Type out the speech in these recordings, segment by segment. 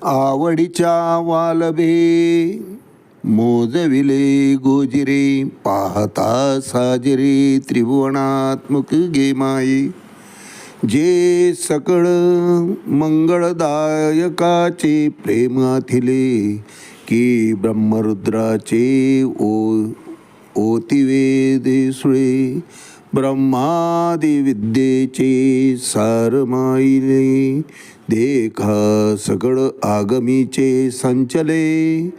आवडीच्या वालभे मोजविले गोजिरे, पाहता साजिरे त्रिभुवनात्मक गे माये. जे सकळ मंगळदायकाचे प्रेम आथिले, की ब्रह्मरुद्राचे ओतिवेदे सुळे. ब्रह्मादि विद्येचे सारमाईले, देखा सकळ आगमीचे संचले.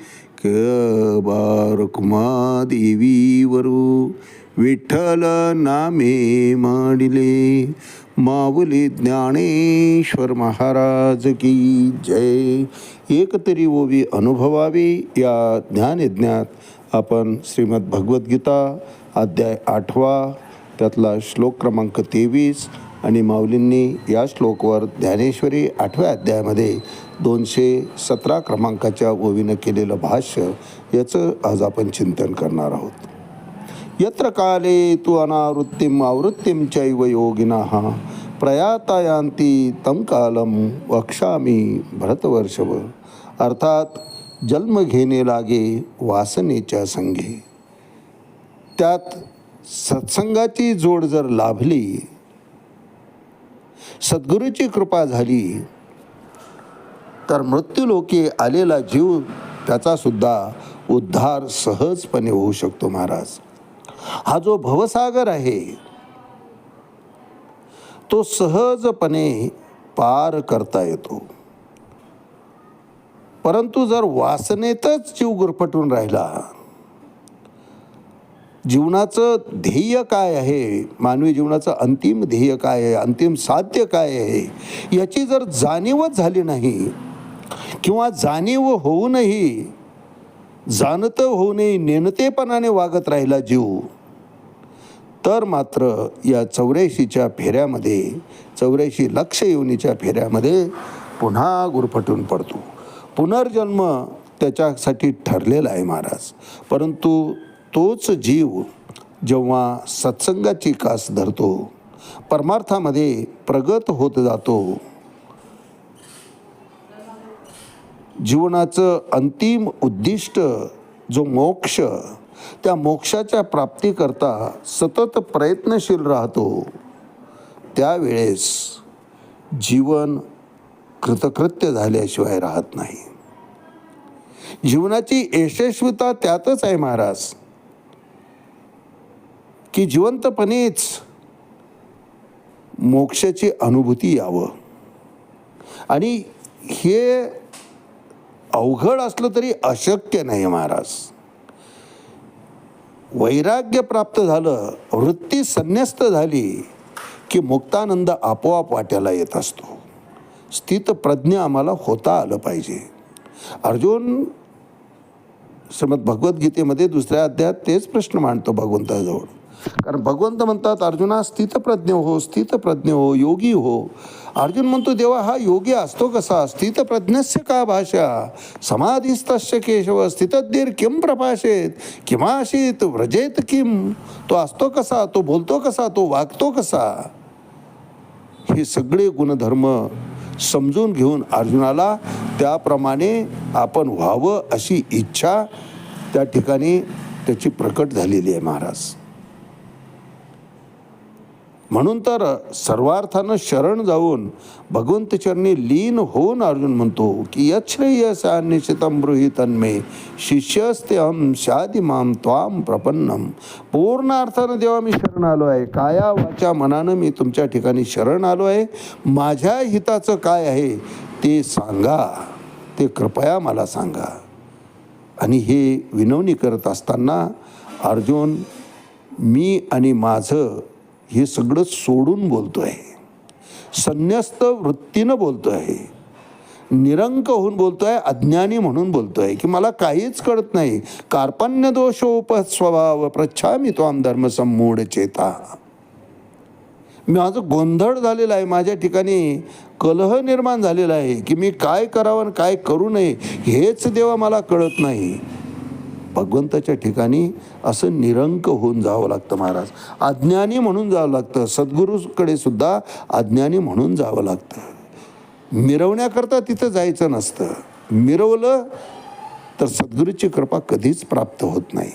बारकुमा देवी वरू विठ्ठल नामे माडिले. माऊली ज्ञानेश्वर महाराज की जय. एकतरी ओवी अनुभवावी या ज्ञानयज्ञात आपण श्रीमद भगवद्गीता अध्याय 8 त्यातला श्लोक क्रमांक 23 आणि माऊलींनी या श्लोकवर ज्ञानेश्वरी 8व्या अध्यायामध्ये 217 क्रमांकाच्या ओवीनं केलेलं भाष्य याचं आज आपण चिंतन करणार आहोत. यत्र काले तु अनावृत्तिम आवृत्तिम चैव योगिनः प्रयाता यान्ति तं कालम वक्ष्यामि भरतवर्षभ. अर्थात जन्म घेणे लागे वासनेच्या संगे. त्यात सत्संगाची जोड जर लाभली, सद्गुरूची कृपा झाली, तर मृत्यूलोकी आलेला जीव त्याचा सुद्धा उद्धार सहजपणे होऊ शकतो. महाराज, हा जो भवसागर आहे तो सहजपणे पार करता येतो. परंतु जर वासनेतच जीव गुरफटून राहिला, जीवनाचं ध्येय काय आहे, मानवी जीवनाचं अंतिम ध्येय काय आहे, अंतिम साध्य काय आहे याची जर जाणीवच झाली नाही, किंवा जाणीव होऊनही जाणतं होऊनही नेणतेपणाने वागत राहिला जीव, तर मात्र या 84च्या फेऱ्यामध्ये 84 लक्ष योनीच्या फेऱ्यामध्ये पुन्हा गुरफटून पडतो. पुनर्जन्म त्याच्यासाठी ठरलेला आहे महाराज. परंतु तोच जीव जेव्हा सत्संगाची कास धरतो, परमार्थामध्ये प्रगत होत जातो, जीवनाचं अंतिम उद्दिष्ट जो मोक्ष, त्या मोक्षाच्या प्राप्तीकरता सतत प्रयत्नशील राहतो, त्यावेळेस जीवन कृतकृत्य झाल्याशिवाय राहत नाही. जीवनाची यशस्वीता त्यातच आहे महाराज, की जिवंतपणेच मोक्षाची अनुभूती यावं. आणि हे अवघड असलं तरी अशक्य नाही महाराज. वैराग्य प्राप्त झालं, वृत्ती संन्यस्त झाली की मुक्तानंद आपोआप वाट्याला येत असतो. स्थित प्रज्ञ आम्हाला होता आलं पाहिजे. अर्जुन श्रीमद भगवद्गीतेमध्ये 2ऱ्या अध्यायात तेच प्रश्न मांडतो भगवंताजवळ. कारण भगवंत म्हणतात, अर्जुना स्थितप्रज्ञ हो, स्थितप्रज्ञ हो, योगी हो. अर्जुन म्हणतो, देवा हा योगी असतो कसा? स्थितप्रज्ञस्य का भाषा, समाधिस्तस्य केशव, स्थितधीर किम प्रभाषेत, किमाशीत व्रजेत किम. तो असतो कसा, तो बोलतो कसा, तो वागतो कसा? हे सगळे गुणधर्म समजून घेऊन अर्जुनाला त्याप्रमाणे आपण व्हावं अशी इच्छा त्या ठिकाणी त्याची प्रकट झालेली आहे महाराज. म्हणून तर सर्वार्थानं शरण जाऊन भगवंतचरणी लीन होऊन अर्जुन म्हणतो की यच्छ्रेयसान्निश्चितं ब्रूहि तन्मे शिष्यस्तेऽहं स्यादिमां त्वां प्रपन्नम. पूर्ण अर्थानं देवा मी शरण आलो आहे, काया वाचा मनानं मी तुमच्या ठिकाणी शरण आलो आहे. माझ्या हिताचं काय आहे ते सांगा, ते कृपया मला सांगा. आणि हे विनवणी करत असताना अर्जुन मी आणि माझं हे सगळं सोडून बोलतो आहे, संन्यस्त वृत्तीनं बोलतो आहे, निरंक होऊन बोलतो आहे, अज्ञानी म्हणून बोलतो आहे की मला काहीच कळत नाही. कार्पण्य दोषोपस्वभाव प्रच्छामी त्वां धर्मसम्मूढ चेता. माझं गोंधळ झालेला आहे, माझ्या ठिकाणी कलह निर्माण झालेला आहे की मी काय करावं आणि काय करू नये हेच देवा मला कळत नाही. भगवंताच्या ठिकाणी असं निरंक होऊन जावं लागतं महाराज. अज्ञानी म्हणून जावं लागतं. सद्गुरूकडे सुद्धा अज्ञानी म्हणून जावं लागतं. मिरवण्याकरता तिथं जायचं नसतं. मिरवलं तर सद्गुरूची कृपा कधीच प्राप्त होत नाही.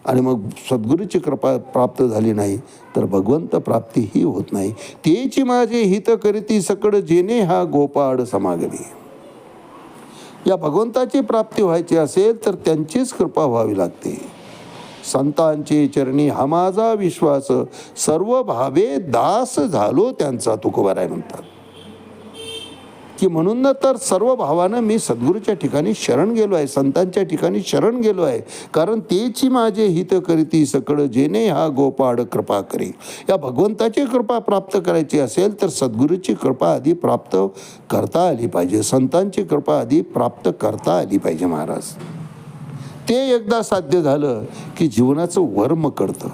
आणि मग सद्गुरूची कृपा प्राप्त झाली नाही तर भगवंत प्राप्तीही होत नाही. तेची माझे हित करीती सकळ जेणे हा गोपाळ समागली. या भगवंताची प्राप्ती व्हायची असेल तर त्यांचीच कृपा व्हावी लागते. संतांचे चरणी हा माझा विश्वास, सर्व भावे दास झालो त्यांचा, तुकोबाराय म्हणतात की म्हणून तर सर्व भावानं मी सद्गुरूच्या ठिकाणी शरण गेलो आहे, संतांच्या ठिकाणी शरण गेलो आहे. कारण तेची माझे हित करीती सकळ जेणे हा गोपाळ कृपा करे. या भगवंताची कृपा प्राप्त करायची असेल तर सद्गुरूची कृपा आधी प्राप्त करता आली पाहिजे, संतांची कृपा आधी प्राप्त करता आली पाहिजे महाराज. ते एकदा साध्य झालं की जीवनाचं वर्म कळतं,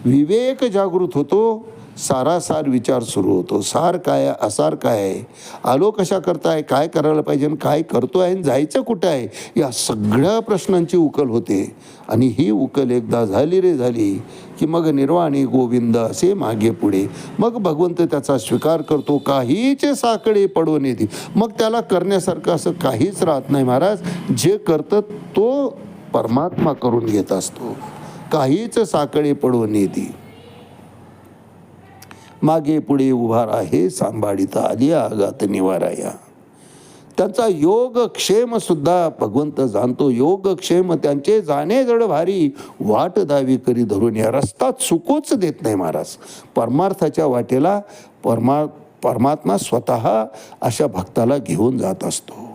विवेक जागृत होतो, सारासार विचार सुरू होतो. सार काय आहे, असार काय आहे, आलो कशा करताय, काय करायला पाहिजे, काय करतो आहे, जायचं कुठं आहे, या सगळ्या प्रश्नांची उकल होते. आणि ही उकल एकदा झाली रे झाली की मग निर्वाणी गोविंद असे मागे पुढे. मग भगवंत त्याचा स्वीकार करतो, काहीच साकडे पडून येते. मग त्याला करण्यासारखं असं काहीच राहत नाही महाराज. जे करतं तो परमात्मा करून घेत असतो, काहीच साकडे पडून येते. मागे पुढे उभा राहे सांभाळिता आलिया आगात निवाराया. त्यांचा योगक्षेम सुद्धा भगवंत जाणतो. योगक्षेम त्यांचे जाणे जड भारी, वाट दावी करी धरून या. रस्ता चुकूच देत नाही महाराज. परमार्थाच्या वाटेला परमात्मा स्वतः अशा भक्ताला घेऊन जात असतो.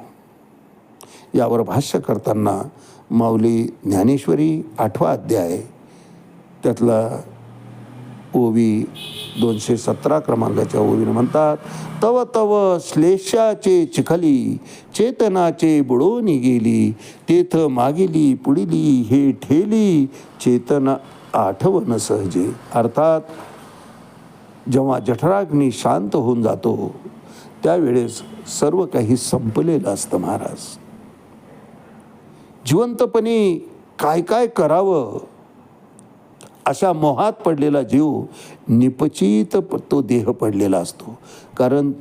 यावर भाष्य करताना माऊली ज्ञानेश्वरी 8वा अध्याय त्यातला ओवी 217 क्रमांकाच्या ओवीने म्हणतात, तव तव श्लेषाचे चिखली चेतनाचे बुडोनी गेली, तेथ मागिली पुढिली हे ठेली चेतना आठवण सहजे. अर्थात जेव्हा जठराग्नी शांत होऊन जातो त्यावेळेस सर्व काही संपलेलं असतं महाराज. जिवंतपणी काय काय करावं अशा मोहात पडलेला जीव निपचित तो देह पडलेला असतो. कारण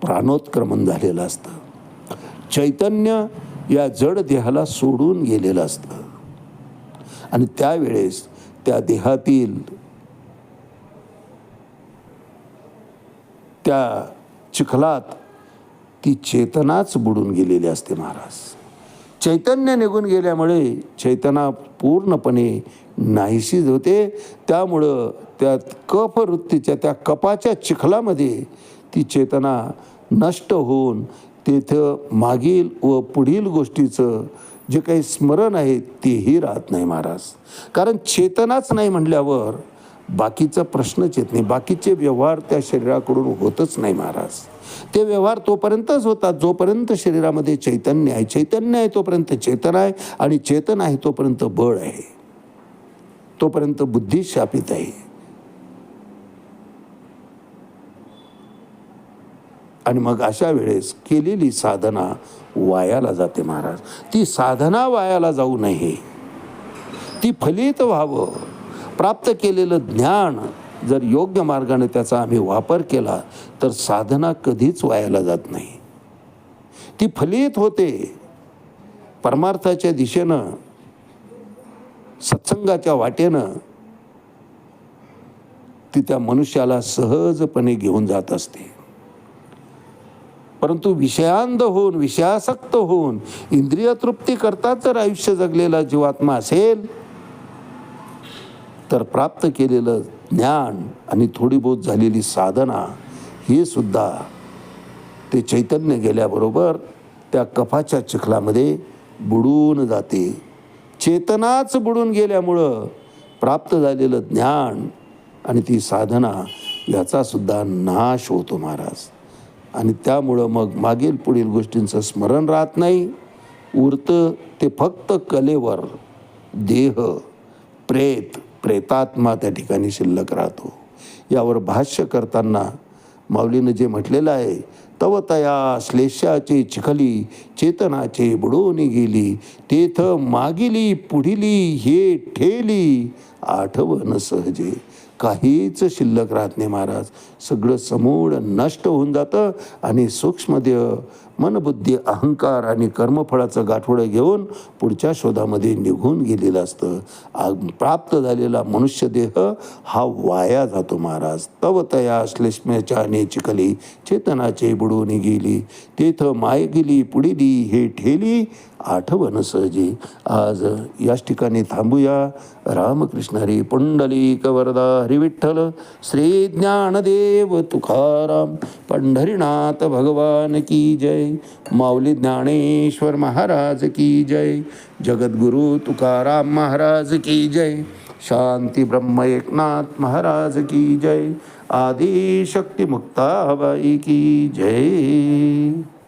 प्राणोत्क्रमण झालेलं असतं. चैतन्य या जड देहाला सोडून गेलेलं असतं. आणि त्यावेळेस त्या देहातील त्या चिखलात ती चेतनाच बुडून गेलेली असते महाराज. चैतन्य निघून गेल्यामुळे चैतना पूर्णपणे नाहीशी होते. त्यामुळं त्या कफवृत्तीच्या त्या कपाच्या चिखलामध्ये ती चेतना नष्ट होऊन तिथं मागील व पुढील गोष्टीचं जे काही स्मरण आहे तेही राहत नाही महाराज. कारण चेतनाच नाही म्हटल्यावर बाकीचा प्रश्नच येत नाही. बाकीचे व्यवहार त्या शरीराकडून होतच नाही महाराज. ते व्यवहार तोपर्यंतच होतात जोपर्यंत शरीरामध्ये चैतन्य आहे. चैतन्य आहे तोपर्यंत चेतन आहे, आणि चेतन आहे तोपर्यंत बळ आहे, तोपर्यंत बुद्धी शापित आहे. आणि मग अशा वेळेस केलेली साधना वायाला जाते महाराज. ती साधना वायाला जाऊ नये, ती फलित व्हावं. प्राप्त केलेलं ज्ञान जर योग्य मार्गाने त्याचा आम्ही वापर केला तर साधना कधीच वायाला जात नाही, ती फलित होते. परमार्थाच्या दिशेनं सत्संगाच्या वाटेनं ती त्या मनुष्याला सहजपणे घेऊन जात असते. परंतु विषयांध होऊन विषयासक्त होऊन इंद्रिय तृप्ती करताच जर आयुष्य जगलेला जीवात्मा असेल तर प्राप्त केलेलं ज्ञान आणि थोडी बहुत झालेली साधना हे सुद्धा ते चैतन्य गेल्याबरोबर त्या कफाच्या चिखलामध्ये बुडून जाते. चेतनाच बुडून गेल्यामुळं प्राप्त झालेलं ज्ञान आणि ती साधना याचा सुद्धा नाश होतो महाराज. आणि त्यामुळं मग मागील पुढील गोष्टींचं स्मरण राहत नाही. उरतं ते फक्त कलेवर देह, प्रेतात्मा त्या ठिकाणी शिल्लक राहतो. यावर भाष्य करताना माऊलीनं जे म्हटलेलं आहे, तव तया श्लेषाचे चिखली चेतनाचे बुडोनी गेली, तेथ मागिली पुढिली हे ठेली आठवण सहजे. काहीच शिल्लक राहत नाही महाराज. सगळं समूळ नष्ट होऊन जातं आणि सूक्ष्मदेह मनबुद्धी अहंकार आणि कर्मफळाचं गाठोडं घेऊन पुढच्या शोधामध्ये निघून गेलेलं असतं. प्राप्त झालेला मनुष्यदेह हा वाया जातो महाराज. तव तया श्लेष्म्याच्या नेचिकली चेतनाचे बुडून गेली, तेथ माय गेली पुढिली हे ठेली आठवण सहजी. आज याच ठिकाणी थांबूया. रामकृष्ण हरी पुंडलिक वरदा हरी विठ्ठल श्री ज्ञानदेव तुकाराम पंढरीनाथ भगवान की जय. माऊली ज्ञानेश्वर महाराज की जय. जगद्गुरु तुकाराम महाराज की जय. शांती ब्रह्म एकनाथ महाराज की जय. आदिशक्ती मुक्ताबाई की जय.